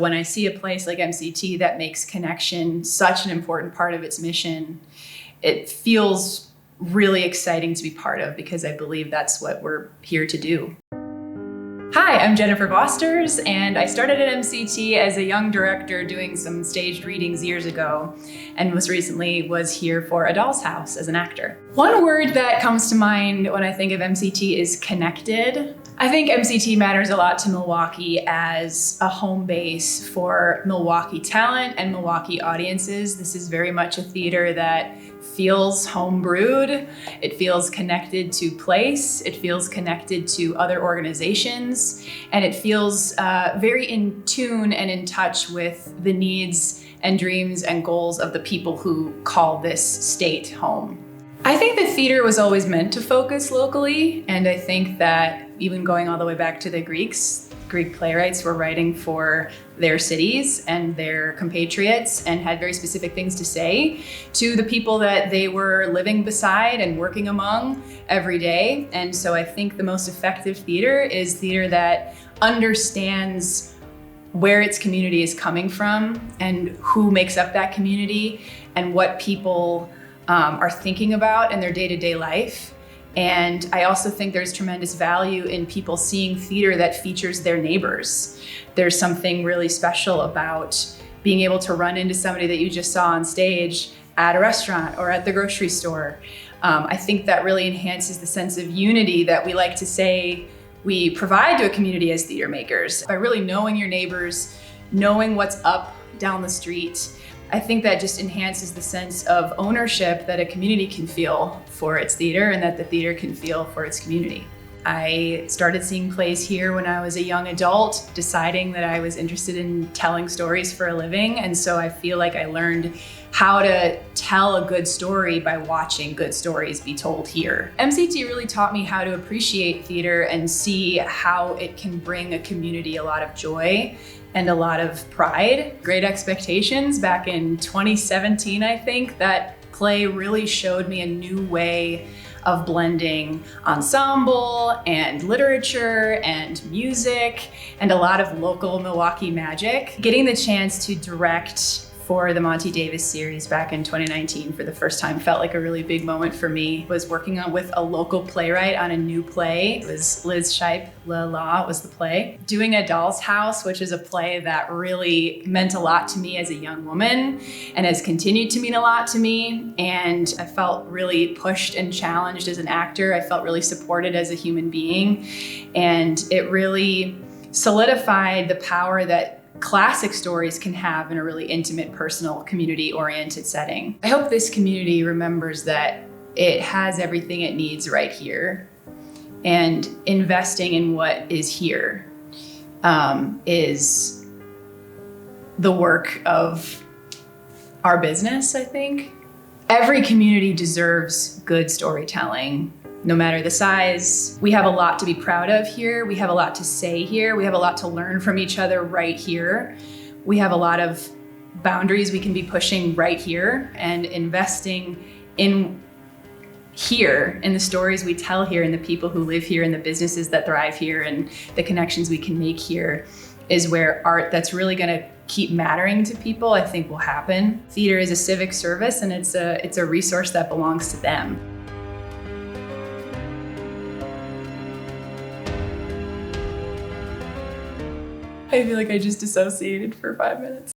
When I see a place like MCT that makes connection such an important part of its mission, it feels really exciting to be part of because I believe that's what we're here to do. Hi, I'm Jennifer Vosters, and I started at MCT as a young director doing some staged readings years ago, and most recently was here for A Doll's House as an actor. One word that comes to mind when I think of MCT is connected. I think MCT matters a lot to Milwaukee as a home base for Milwaukee talent and Milwaukee audiences. This is very much a theater that feels home brewed. It feels connected to place. It feels connected to other organizations. And it feels very in tune and in touch with the needs and dreams and goals of the people who call this state home. I think the theater was always meant to focus locally, and I think that even going all the way back to the Greek playwrights were writing for their cities and their compatriots and had very specific things to say to the people that they were living beside and working among every day. And so I think the most effective theater is theater that understands where its community is coming from and who makes up that community and what people are thinking about in their day-to-day life. And I also think there's tremendous value in people seeing theater that features their neighbors. There's something really special about being able to run into somebody that you just saw on stage at a restaurant or at the grocery store. I think that really enhances the sense of unity that we like to say we provide to a community as theater makers. By really knowing your neighbors, knowing what's up down the street, I think that just enhances the sense of ownership that a community can feel for its theater and that the theater can feel for its community. I started seeing plays here when I was a young adult, deciding that I was interested in telling stories for a living. And so I feel like I learned how to tell a good story by watching good stories be told here. MCT really taught me how to appreciate theater and see how it can bring a community a lot of joy and a lot of pride. Great Expectations back in 2017, I think, that play really showed me a new way of blending ensemble and literature and music and a lot of local Milwaukee magic. Getting the chance to direct for the Monty Davis series back in 2019 for the first time felt like a really big moment for me. I was working with a local playwright on a new play. It was Liz Shipe, La La was the play. Doing A Doll's House, which is a play that really meant a lot to me as a young woman and has continued to mean a lot to me. And I felt really pushed and challenged as an actor. I felt really supported as a human being. And it really solidified the power that classic stories can have in a really intimate, personal, community-oriented setting. I hope this community remembers that it has everything it needs right here, and investing in what is here is the work of our business, I think. Every community deserves good storytelling, no matter the size. We have a lot to be proud of here. We have a lot to say here. We have a lot to learn from each other right here. We have a lot of boundaries we can be pushing right here, and investing in here, in the stories we tell here, and the people who live here, and the businesses that thrive here, and the connections we can make here is where art that's really gonna keep mattering to people, I think, will happen. Theater is a civic service, and it's a resource that belongs to them. I feel like I just dissociated for 5 minutes.